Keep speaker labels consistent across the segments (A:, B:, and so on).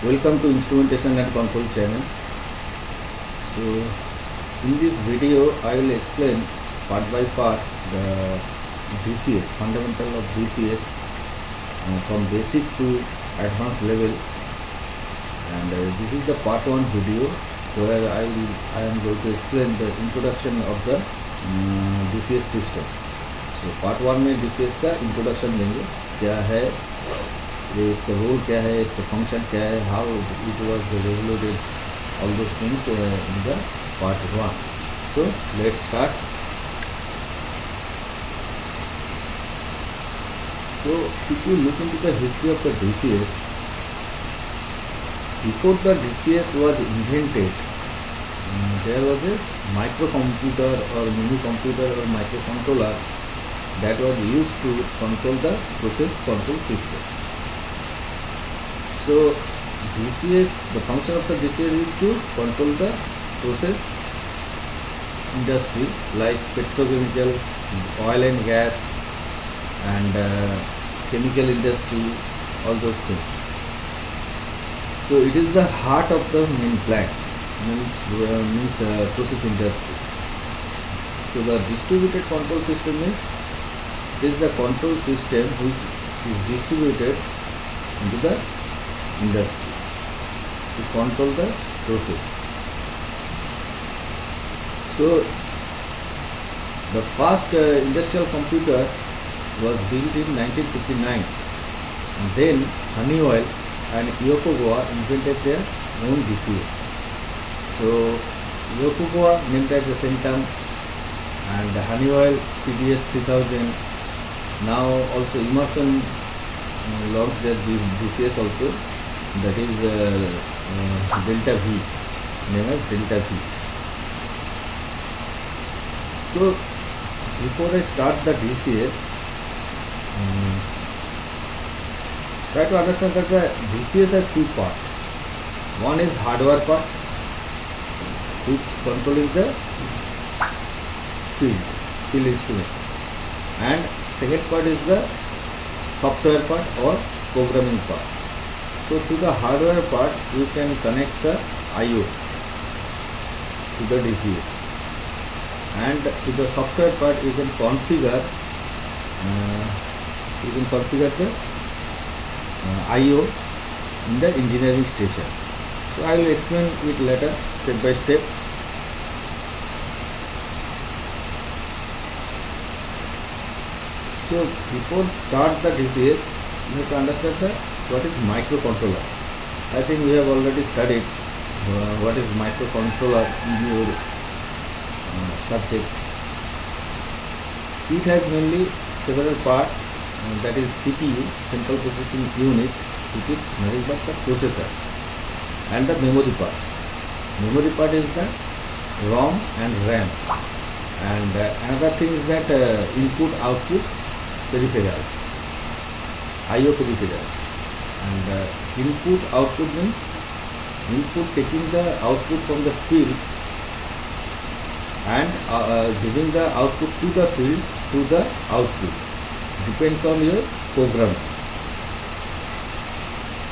A: Welcome to Instrumentation and Control channel. So in this video I will explain part by part the DCS, fundamental of DCS from basic to advanced level, and this is the part 1 video where I am going to explain the introduction of the DCS system. So part 1 में DCS का introduction देंगे, क्या है ये, इसका role क्या है, इसका फंक्शन क्या है, how it was regulated, all those things in the part 1. So let's start. So if you look into the history of the DCS, before the DCS was invented, there was a microcomputer or mini computer or microcontroller that was used to control the process control system. So DCS, the function of the DCS is to control the process industry like petrochemical, oil and gas, and chemical industry, all those things. So it is the heart of the main plant, means process industry. So the distributed control system is the control system which is distributed into the industry to control the process. So the first industrial computer was built in 1959, and then Honeywell and Yokogawa invented their own DCS. So Yokogawa named at the same time, and Honeywell PDS 3000. Now also Emerson launched their DCS also, that is Delta V, named as Delta V. So before I start the DCS, try to understand that the DCS has two parts. One is hardware part, which controlling the field instrument, and second part is the software part or programming part. So to the hardware part you can connect the I/O to the DCS, and to the software part you can configure the I/O in the engineering station. So I will explain it later step by step. So before start the DCS, you have to understand what is microcontroller. I think we have already studied what is microcontroller in your subject. It has mainly several parts, that is CPU, central processing unit, which is managed by the processor, and the memory part. Memory part is the ROM and RAM, and another thing is that input output peripherals, I/O peripherals, and input output means input taking the output from the field and giving the output to the field through the output, depends on your program.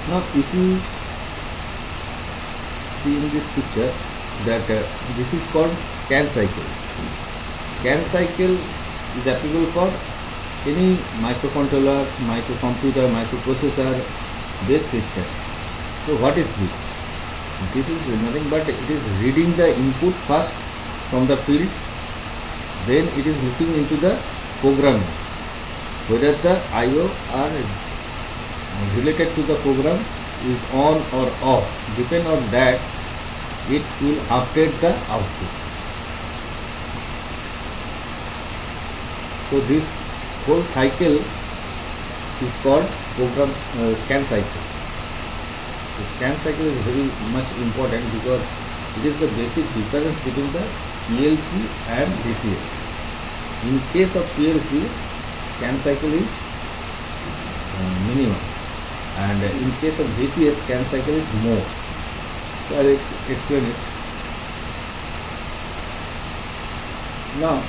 A: Now if you see in this picture that this is called scan cycle. Scan cycle is applicable for any microcontroller, microcomputer, microprocessor based system. So what is this? This is nothing but it is reading the input first from the field, then it is looking into the program, whether the I/O are related to the program is on or off. Depend on that, it will update the output. So this whole cycle is called program scan cycle. The scan cycle is very much important because it is the basic difference between the PLC and DCS. In case of PLC, scan cycle is minimum, and in case of DCS, scan cycle is more. So I will explain it. Now,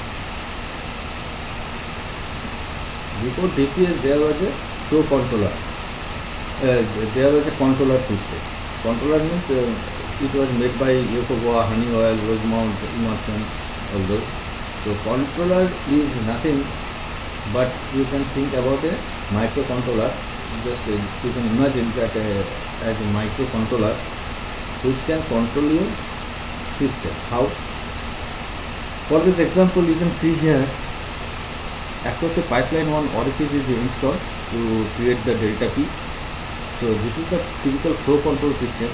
A: before DCS there was a flow controller, there was a controller system. controller means it was made by Yokogawa, Honeywell, Rosemount, Emerson, all those. So controller is nothing but you can think about a microcontroller. Just you can imagine that as a microcontroller which can control your system. How? For this example, you can see here across a pipeline one orifice is installed to create the delta P. So this is the typical flow control system,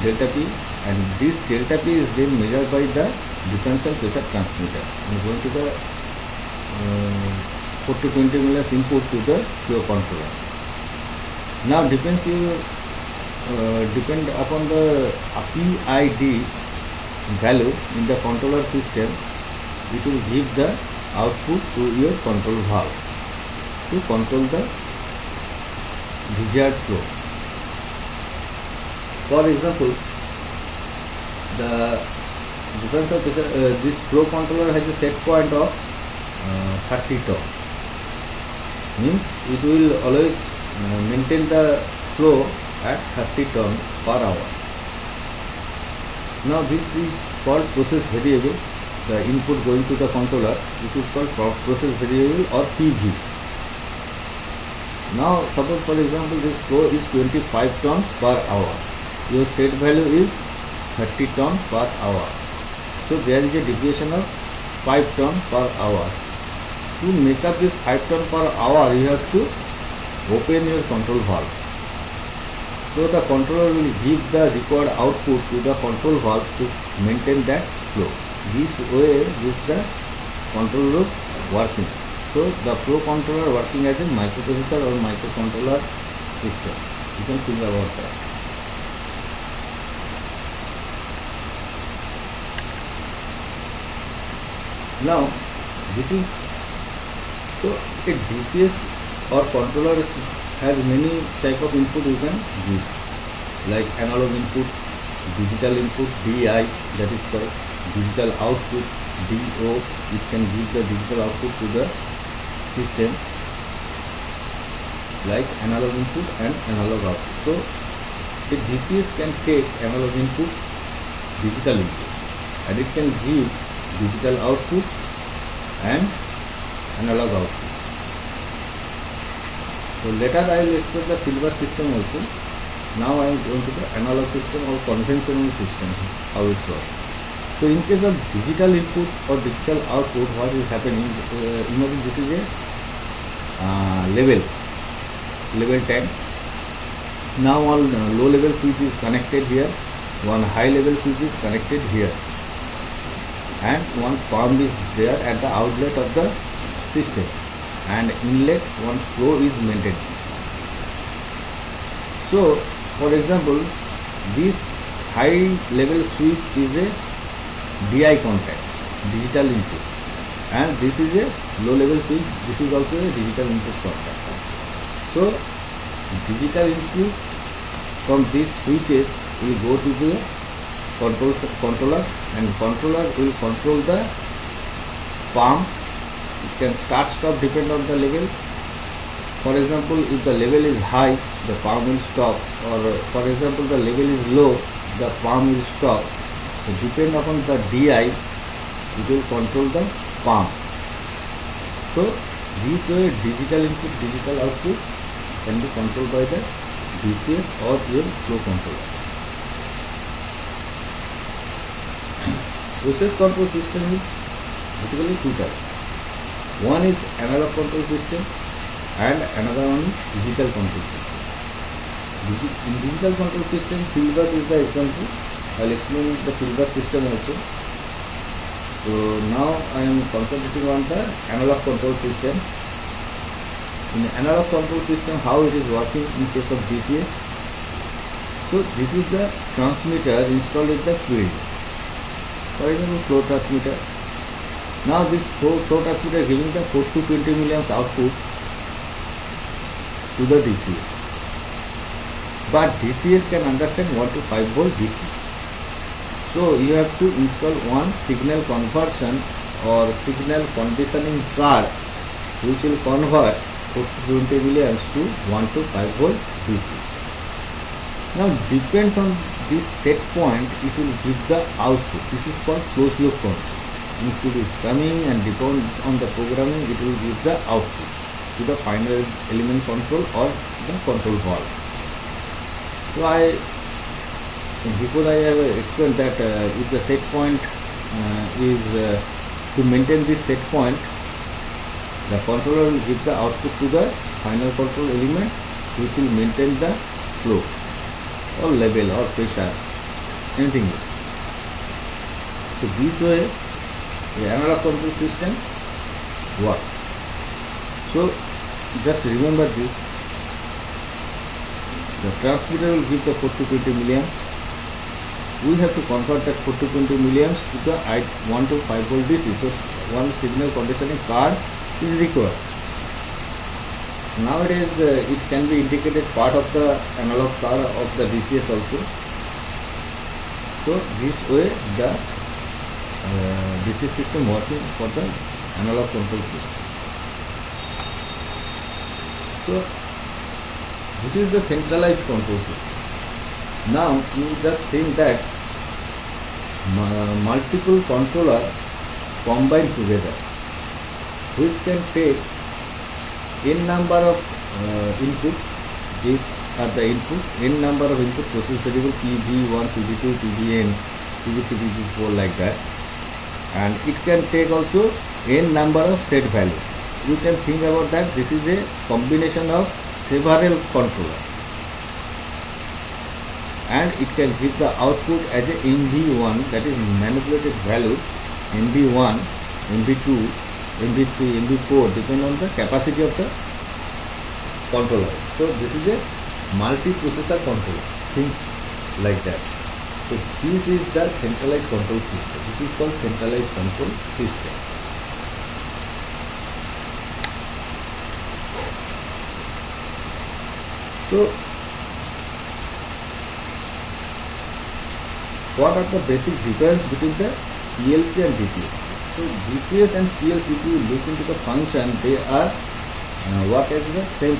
A: delta P, and this delta P is then measured by the differential pressure transmitter and going to the 4 to 20 milliamps input to the flow controller. Now depend upon the PID value in the controller system, it will give the output to your control valve to control the desired flow. For example, the differential pressure, this flow controller has a set point of 30 torques. Means it will always maintain the flow at 30 turns per hour. Now this is called process variable, the input going to the controller. This is called process variable or PV. Now suppose for example this flow is 25 tons per hour. Your set value is 30 tons per hour. So there is a deviation of 5 tons per hour. To make up this 5 tons per hour, you have to open your control valve. So the controller will give the required output to the control valve to maintain that flow. This way is the control loop working. So the flow controller working as a microprocessor or microcontroller system. You can think about that. Now this is so a DCS or controller has many type of input you can give, like analog input, digital input, DI, that is called digital output, DO. It can give the digital output to the system, like analog input and analog output. So a DCS can take analog input, digital input, and it can give digital output and analog output. So later I will explain the fieldbus system also. Now I am going to the analog system or conventional system, how it works. So in case of digital input or digital output, what is happening? Imagine this is a level 10. Now one low level switch is connected here, one high level switch is connected here, and one pump is there at the outlet of the system, and inlet one flow is maintained. So for example, this high level switch is a DI contact, digital input, and this is a low level switch, this is also a digital input contact. So digital input from these switches will go to the controller, and controller will control the pump. It can start stop depend on the level. For example, if the level is high, the pump will stop, or for example the level is low, the pump will stop. So depend upon the DI, it will control the pump. So this way digital input, digital output can be controlled by the DCS or your flow controller. Process control system is basically two types. One is analog control system and another one is digital control system. In digital control system, fieldbus is the example. I will explain the fieldbus system also. So now I am concentrating on the analog control system. In analog control system, how it is working in case of DCS. So this is the transmitter installed in the field. For example, flow transmitter. Now this flow transmitter giving the 4 to 20 milliamps output to the DCS. But DCS can understand 1 to 5 volt DC. So you have to install one signal conversion or signal conditioning card which will convert 4 to 20 milliamps to 1 to 5 volt DC. Now depends on this set point, it will give the output. This is called closed loop control. Input is coming and depends on the programming, it will give the output to the final element control or the control valve. So before I have explained that if the set point is to maintain this set point, the controller will give the output to the final control element, which will maintain the flow or level or pressure, anything else. So this way the analog control system works. So just remember this, the transmitter will give the 420 milliamps. We have to convert that 420 milliamps to the 1 to 5 volt DC. So one signal conditioning card is required. Nowadays it can be integrated part of the analog card of the DCS also. So this way the DC system working for the analog control system. So this is the centralized control system. Now you just think that multiple controller combined together, which can take n number of input. These are the input, n number of input process variable PV1, PV2, PVN, PV3, PV4 like that, and it can take also n number of set value. You can think about that. This is a combination of several controllers, and it can give the output as a MV1, that is manipulated value, MV1, MV2, MV3, MV4, depending on the capacity of the controller. So this is a multi-processor controller. Think like that. So this is the centralized control system. This is called centralized control system. So what are the basic difference between the PLC and DCS? So DCS and PLC, if you look into the function, they are work as the same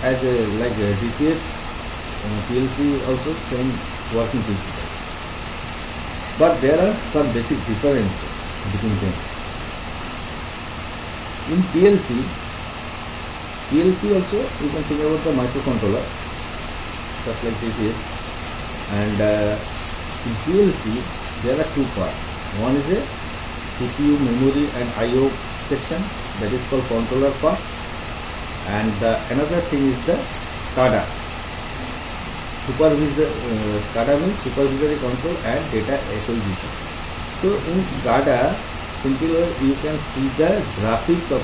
A: as like DCS, PLC also same working principle. But there are some basic differences between them. In PLC also you can think about the microcontroller, just like DCS, and in PLC there are two parts. One is a CPU, memory and I/O section, that is called controller part, and another thing is the SCADA. SCADA means supervisory control and data acquisition. So in SCADA, simply you can see the graphics of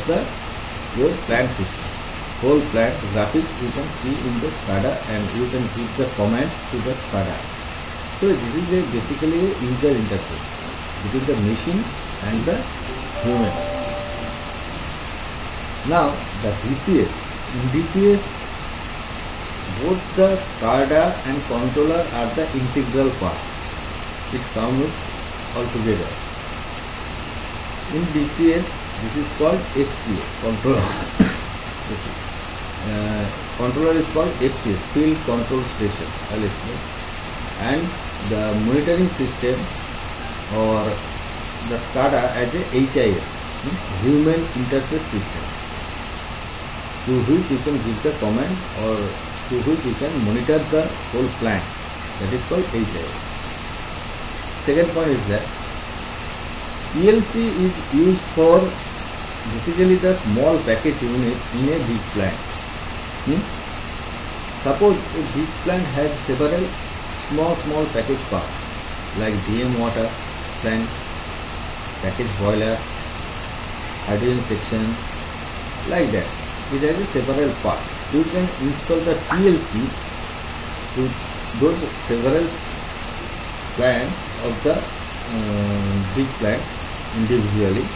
A: your plant system. Whole plant graphics you can see in the SCADA, and you can give the commands to the SCADA. So this is basically a user interface between the machine and the human. Now the DCS. In DCS, both the SCADA and controller are the integral part. It comes all together. In DCS, this is called FCS, controller. Controller is called FCS, Field Control Station, LSP, and the monitoring system or the SCADA as a HIS, means Human Interface System, through which you can give the command or through which you can monitor the whole plant. That is called HIS. Second point is that PLC is used for basically the small package unit in a big plant. Means suppose a big plant has several small package parts like DM water plant, package boiler, hydrogen section, like that. It has a several parts. You can install the PLC to those several plants of the big plant individually,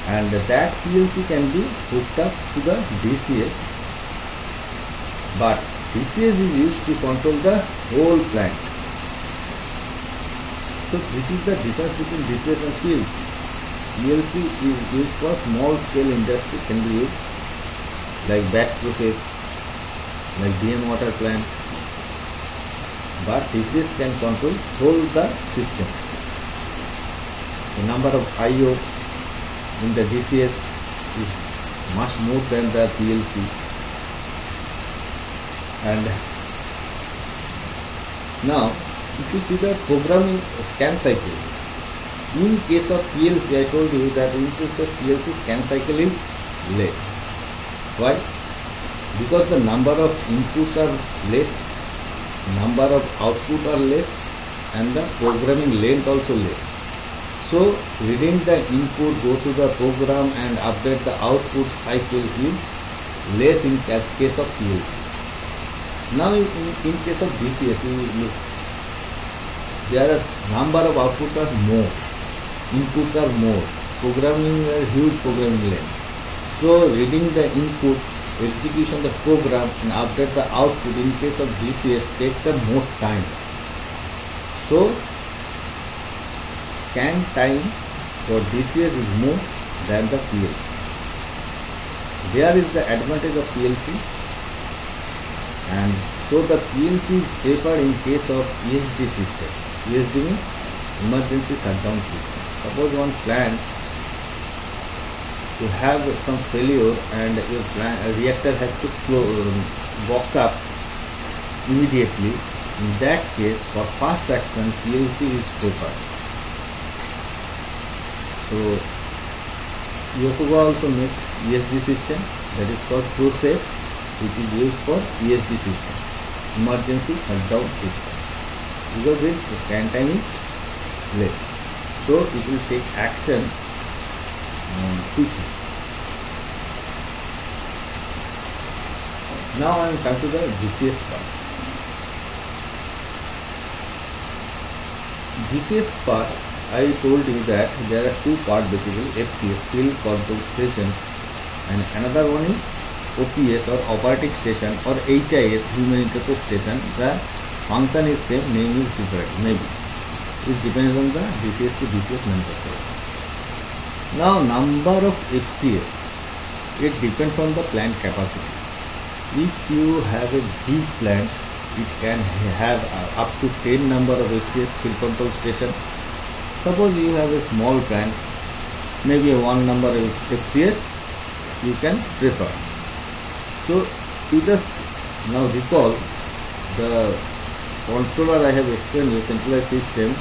A: and that PLC can be hooked up to the DCS, but DCS is used to control the whole plant. So this is the difference between DCS and PLC. PLC is used for small scale industry, can be used like batch process, like DM water plant, but DCS can control whole the system. The number of I/O in the DCS is much more than the PLC. And now if you see the programming scan cycle, in case of PLC, I told you that in case of PLC scan cycle is less. Why? Because the number of inputs are less, number of output are less, and the programming length also less. So reading the input, go to the program and update the output cycle is less in case of PLC. Now in case of DCS, you look, there are number of outputs are more, inputs are more, programming huge programming length. So reading the input, execution the program and update the output in case of DCS takes the more time. So scan time for DCS is more than the PLC. There is the advantage of PLC, and so the PLC is preferred in case of ESD system. ESD means emergency shutdown system. Suppose one plant to have some failure and your reactor has to box up immediately. In that case, for fast action, PLC is preferred. So Yokoga also make ESD system, that is called ProSafe, which is used for ESD system, emergency shutdown system, because its scan time is less, so it will take action quickly. Now I will come to the DCS part. DCS part, I told you that there are two parts basically: FCS, Field Control Station, and another one is OPS or Operating Station, or HIS, Human Interface Station. The function is same, name is different, maybe. It depends on the DCS to DCS manufacturer. Now number of FCS, it depends on the plant capacity. If you have a big plant, it can have up to 10 number of FCS, Field Control Station. Suppose you have a small plant, maybe a 1 number of FCS you can prefer. So you just now recall the controller I have explained you, centralized system,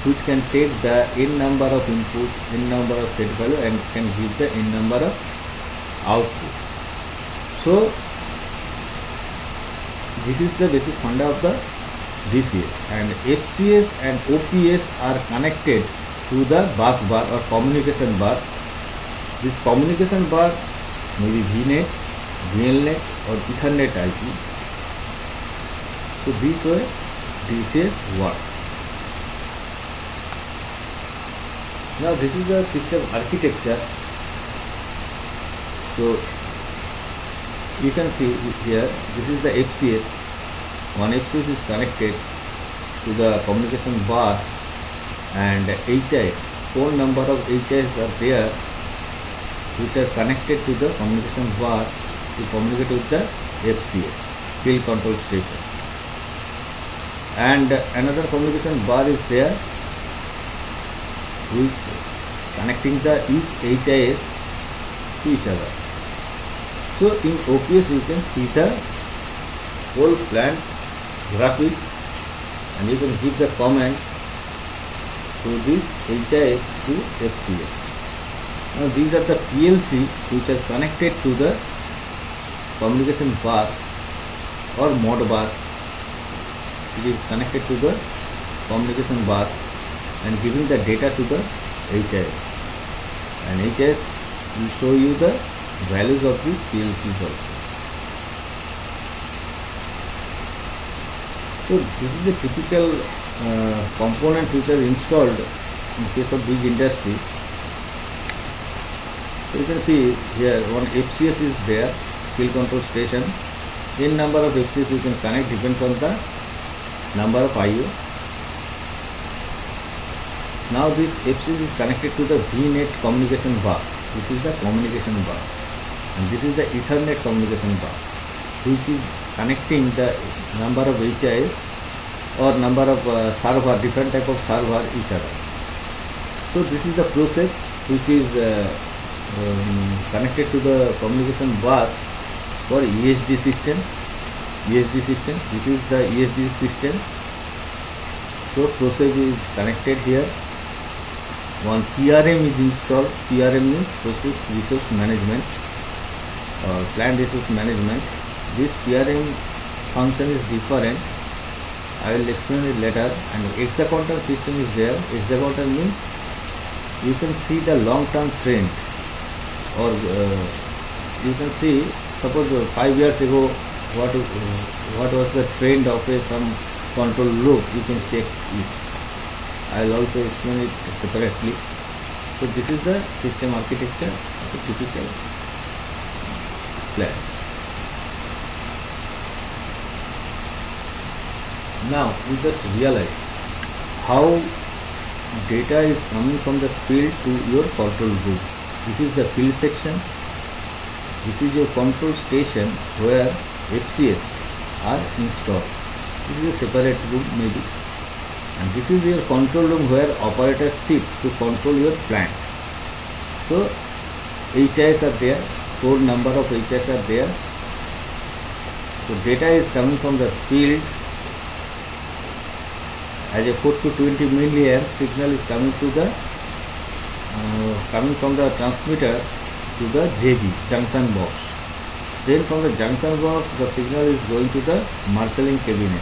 A: which can take the n number of input, n number of set value, and can give the n number of output. So this is the basic funda of the DCS, and FCS and OPS are connected through the bus bar or communication bar. This communication bar may be VNet, VLNet or Ethernet IP. So this way DCS works. Now this is the system architecture. So you can see here, this is the FCS. One FCS is connected to the communication bus, and HIS, 4 number of HIS are there, which are connected to the communication bar to communicate with the FCS, Field Control Station. And another communication bar is there, which connecting the each HIS to each other. So in OPS you can see the whole plant graphics, and you can give the command through this HIS to FCS. Now these are the PLC which are connected to the communication bus or Modbus. It is connected to the communication bus and giving the data to the HIS, and HIS will show you the values of these PLCs also. So this is the typical components which are installed in case of big industry. So you can see here one FCS is there, Field Control Station. N number of FCS you can connect, depends on the number of I/O. Now this FCS is connected to the VNet communication bus. This is the communication bus, and this is the Ethernet communication bus, which is connecting the number of HIS or number of server, different type of server each other. So this is the process which is connected to the communication bus for ESD system. ESD system. This is the ESD system. So process is connected here. One PRM is installed. PRM means process resource management or plant resource management. This PRM function is different. I will explain it later. And hexagonal system is there. Hexagonal means you can see the long-term trend, or you can see, suppose 5 years ago what was the trend of some control loop. You can check it. I will also explain it separately. So this is the system architecture of a typical plant. Now we just realize how data is coming from the field to your control room. This is the field section. This is your control station where FCS are installed. This is a separate room maybe. And this is your control room where operators sit to control your plant. So HIs are there, 4 number of HIs are there. So data is coming from the field as a 4 to 20 milliamp signal is coming to the coming from the transmitter to the JB junction box. Then from the junction box the signal is going to the marshalling cabinet.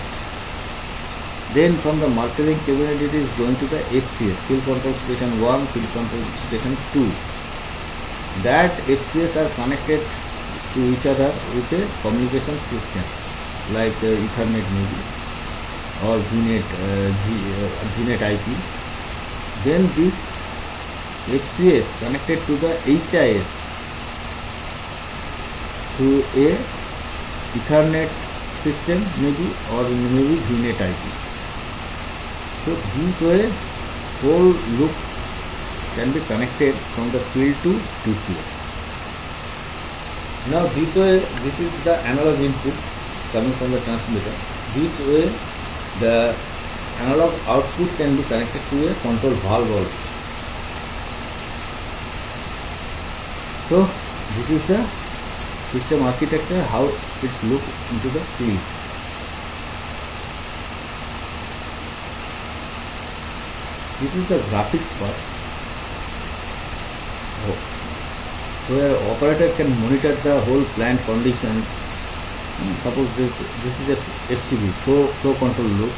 A: Then from the marshalling cabinet it is going to the FCS, field control station 1, field control station 2. That FCS are connected to each other with a communication system like Ethernet maybe, or VNet IP. Then this FCS connected to the HIS through a Ethernet system maybe, or maybe VNet IP. So this way whole loop can be connected from the field to DCS. Now this way, this is the analog input coming from the transmitter. This way the analog output can be connected to a control valve also. So this is the system architecture, how it's look into the field. This is the graphics part where operator can monitor the whole plant condition. Suppose this is a FCB, flow control loop.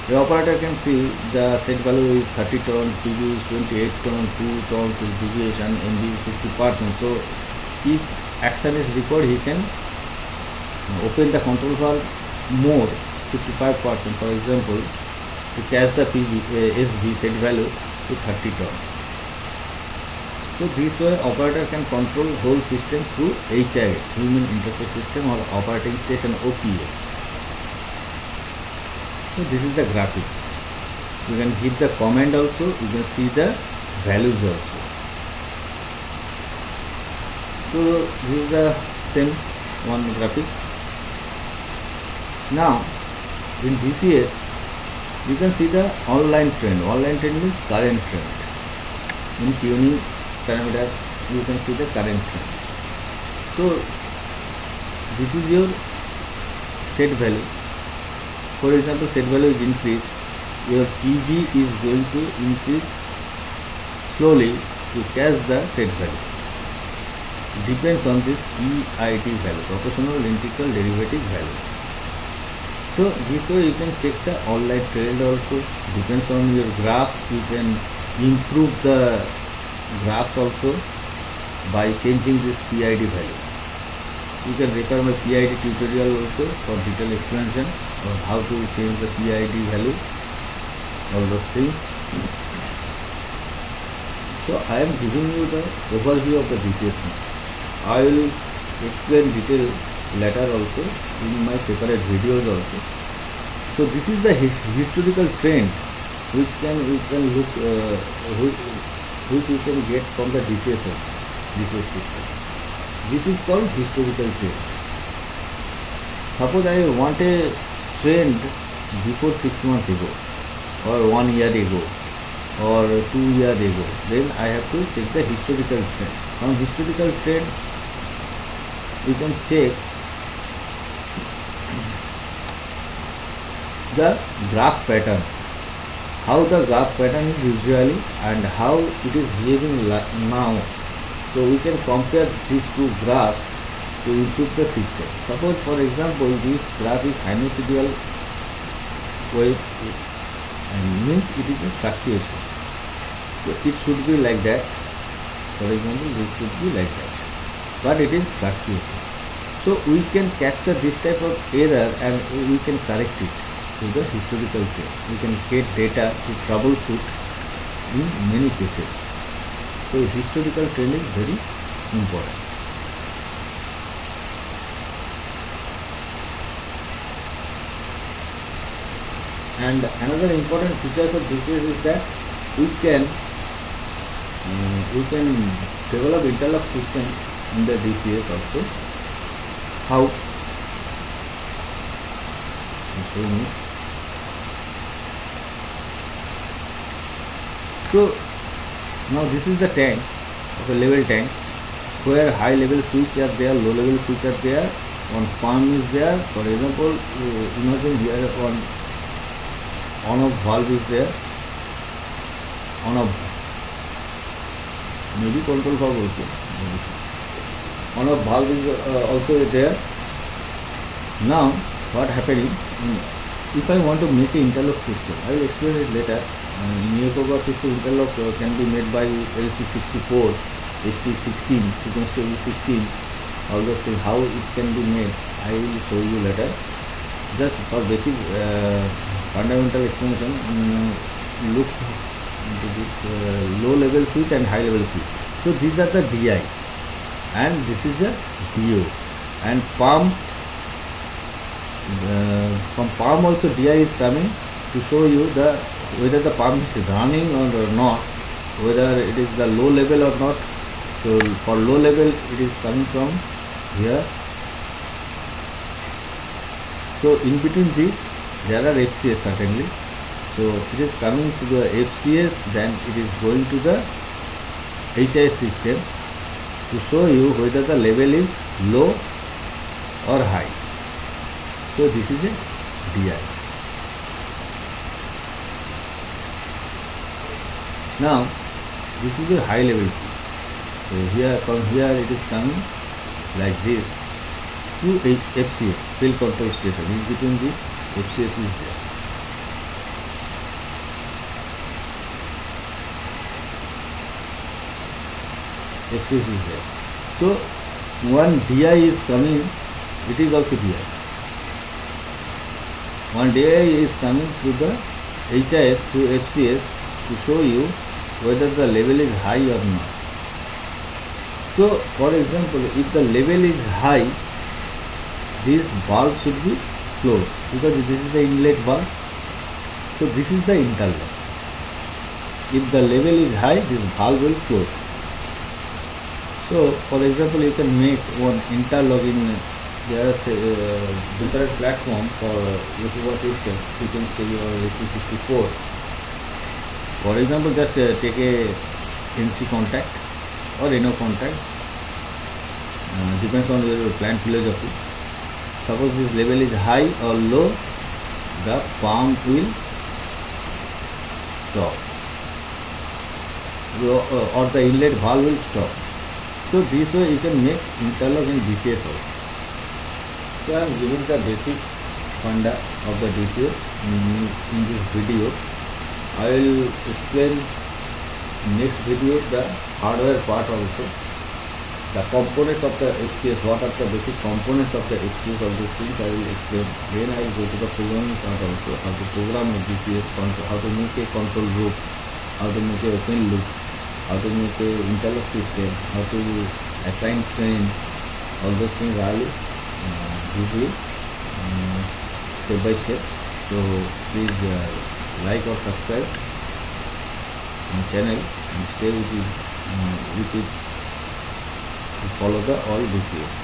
A: The operator can see the set value is 30 turn, PV is 28 turn, 2 turns is deviation, MV is 50%. So if action is required, he can open the control valve more, 55%, for example, to catch the SV set value to 30 turns. So this way operator can control whole system through HIS, Human Interface System, or operating station OPS. So this is the graphics. You can give the command also, you can see the values also. So this is the same one graphics. Now in DCS you can see the online trend. Online trend means current trend. In tuning parameter you can see the current trend. So this is your set value. For example, set value is increased, your PV is going to increase slowly to catch the set value. Depends on this PID value, proportional integral derivative value. So this way you can check the online trend also. Depends on your graph, you can improve the graphs also by changing this PID value. You can refer my PID tutorial also for detailed explanation of how to change the PID value, all those things. So I am giving you the overview of the DCS. I will explain detail later also in my separate videos also. So this is the historical trend which we can look which you can get from the DCS also, DCS system. This is called historical trend. Suppose I want a trend before 6 months ago, or 1 year ago, or 2 years ago, then I have to check the historical trend. From historical trend, you can check the graph pattern, how the graph pattern is usually and how it is behaving now. So we can compare these two graphs to improve the system. Suppose, for example, this graph is sinusoidal wave, and means it is a fluctuation. So it should be like that. For example, this should be like that, but it is fluctuating. So we can capture this type of error and we can correct it to the historical trend. We can get data to troubleshoot in many cases. So historical trend is very important. And another important features of DCS is that we can develop interlock system in the DCS also. How? I'll show you. So now this is the tank of a level tank where high level switch are there, low level switch are there, one pump is there. For example, imagine here one on-off valve is there, on-off, maybe control valve also. On-off valve is also there. Now what happening? If I want to make an interlock system, I will explain it later. Neoproba system interlock can be made by LC64, ST16, sequence to E16, all those things. How it can be made, I will show you later. Just for basic fundamental explanation, look into this low level switch and high level switch. So these are the DI, and this is a DO, and pump. From pump also DI is coming to show you the whether the pump is running or not, whether it is the low level or not. So for low level it is coming from here. So in between this there are FCS certainly. So it is coming to the FCS, then it is going to the HIS system to show you whether the level is low or high. So this is a DI. Now this is a high level switch. So here, from here it is coming like this to FCS, field control station. In between this FCS is there. FCS is there. So one DI is coming, it is also DI. One DI is coming through the HIS through FCS to show you whether the level is high or not. So for example, if the level is high, this valve should be closed because this is the inlet valve. So this is the interlock. If the level is high, this valve will close. So for example, you can make one interlock in there are different platform for Neoproba system, sequence TV or AC64. For example, just take a NC contact or NO contact, depends on your plant philosophy. Suppose this level is high or low, the pump will stop, or the inlet valve will stop. So this way you can make interlock in DCS also. So I am giving the basic funda of the DCS in this video. I will explain in next video the hardware part also, the components of the FCS, what are the basic components of the FCS, of these things I will explain. Then I will go to the programming part also, how to program a DCS control, how to make a control loop, how to make a open loop, how to make a interlock system, how to assign trains, all those things I will give you step by step. So please like or subscribe my channel and stay with it to follow the all DCS.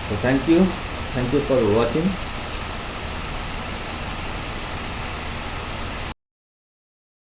A: So thank you. Thank you for watching.